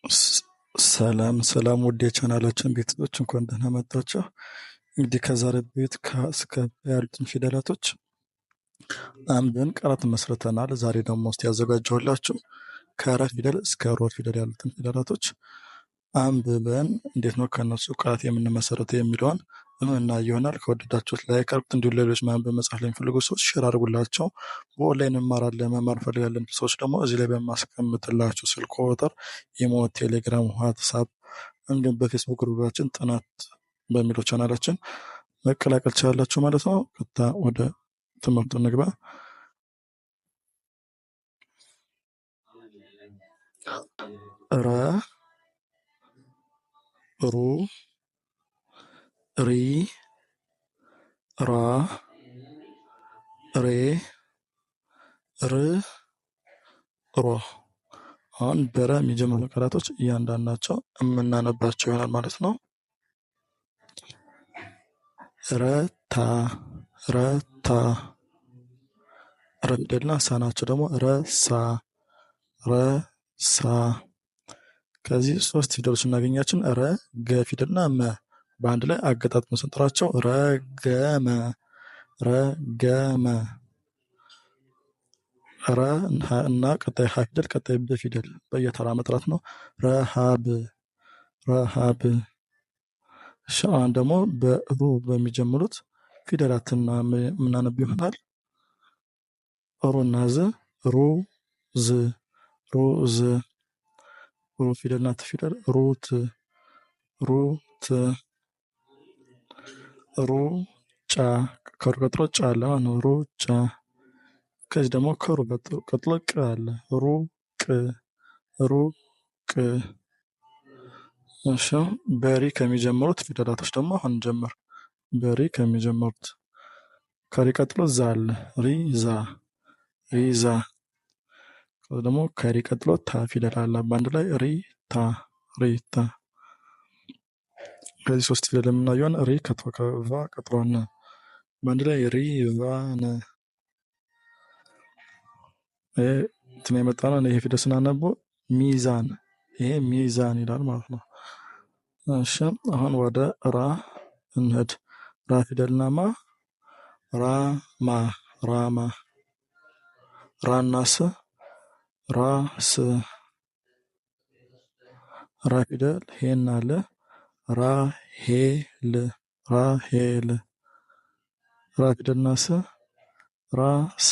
ስ- ሰላም ሰላም ውድ የቻናላችን ቤተሰቦች እንኳን ደህና መጣችሁ። እንግዲህ ከዛሬ ቤት እስከ ያሉትን ፊደላቶች አንብበን ቃላት መስርተናል። ዛሬ ደግሞ ውስጥ ያዘጋጀሁላችሁ ከረ ፊደል እስከ ሮ ፊደል ያሉትን ፊደላቶች አንብበን እንዴት ነው ከነሱ ቃላት የምንመሰረተው የሚለውን እና ይሆናል። ከወደዳችሁት ላይክ አድርጉት። እንዲሁም ሌሎች ማንበብ መጻፍ ለሚፈልጉ ሰዎች ሼር አድርጉላቸው። በኦንላይን እንማራለን መማር እንፈልጋለን ሰዎች ደግሞ እዚህ ላይ በማስቀምጥላችሁ ስልክ ቁጥር ኢሞ፣ ቴሌግራም፣ ዋትሳፕ እንዲሁም በፌስቡክ ግሩፓችን ጥናት በሚለው ቻናላችን መቀላቀል ትችላላችሁ ማለት ነው። ቀጥታ ወደ ትምህርቱ እንግባ። ረ ሩ ሪ ራ ሬ ር ሮ። አሁን በረ የሚጀምሩ ቃላቶች እያንዳንዳቸው የምናነባቸው ይሆናል ማለት ነው። ረታ ረታ ረ ፊደልና ሳ ናቸው ደግሞ ረሳ ረሳ። ከዚህ ሶስት ፊደሎች እናገኛችን ረ ገ ፊደልና መ በአንድ ላይ አገጣጥመን ስንጠራቸው ረገመ ረገመ። ረ እና ቀጣይ ሀ ፊደል ቀጣይ በ ፊደል በየተራ መጥራት ነው። ረሃብ ረሃብ። አሁን ደግሞ በሩ በሚጀምሩት ፊደላትና የምናነብ ይሆናል። ሩና ዝ ሩዝ ሩዝ። ሩ ፊደልና ት ፊደል ሩት ሩት። ሩጫ ከሩ ቀጥሎ ጫ አለ ማለት ነው። ሩጫ። ከዚህ ደግሞ ከሩ ቀጥሎ ቅ አለ ሩቅ ሩቅ። እሺ በሪ ከሚጀምሩት ፊደላቶች ደግሞ አሁን ጀምር። በሪ ከሚጀምሩት ከሪ ቀጥሎ ዛ አለ ሪዛ ሪዛ። ደግሞ ከሪ ቀጥሎ ታ ፊደል አለ በአንድ ላይ ሪታ ሪታ። ከዚህ ሶስት ፊደል የምናየውን ሪ ከቫ ቀጥሏን በአንድ ላይ ሪቫን። እንትን የመጣ ነው። ይሄ ፊደል ስናነበው ሚዛን፣ ይሄ ሚዛን ይላል ማለት ነው። እሺ አሁን ወደ ራ እንሂድ። ራ ፊደልና ማ ራማ ራማ። ራና ስ ራስ። ራ ፊደል ሄና አለ ራሄል ራሄል። ራ ፊደልና ስ ራስ።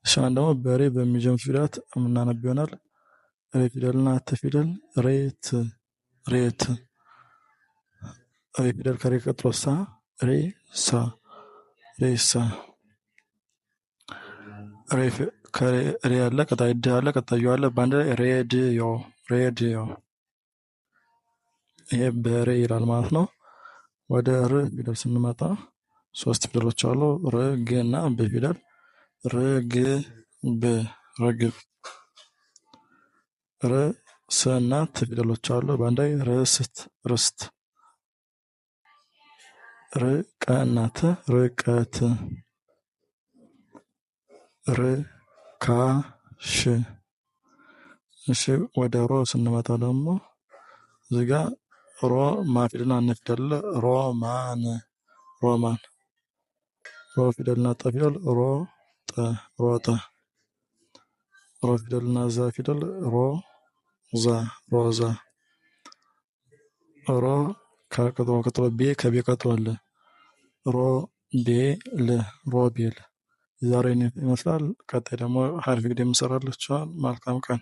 እሺ አሁን ደግሞ በሬ በሚጀምሩ ፊደላት የምናነብ ይሆናል። ሬ ፊደልና ት ፊደል ሬት ሬት። ሬ ፊደል ከሬ ቀጥሎ ሳ ሬሳ ሬሳ። ሬ አለ ቀጣይ ድ አለ ቀጣዩ አለ በአንድ ላይ ሬድዮ ሬድዮ። ይሄ በሬ ይላል ማለት ነው። ወደ ር ፊደል ስንመጣ ሶስት ፊደሎች አሉ ር ግ እና ብ ፊደል ርግብ ርግብ። ር ስ እና ት ፊደሎች አሉ በአንድ ላይ ርስት ርስት። ርቀ እና ት ርቀት ርካሽ። እሺ ወደ ሮ ስንመጣ ደግሞ እዚህ ጋ ሮ ማ ፊደልና ነ ፊደል ሮማን ሮማን። ሮ ፊደልና ጠ ፊደል ሮጠ ሮጠ። ሮ ፊደልና ዛ ፊደል ሮዛ ሮዛ። ሮ ከቀጥሎ ቤ ከቤ ቀጥሎ አለ ሮቤል ሮቤል። የዛሬን ይመስላል። ቀጣይ ደግሞ ሀሪፍ ቪዲዮ የምሰራላችኋል። መልካም ቀን።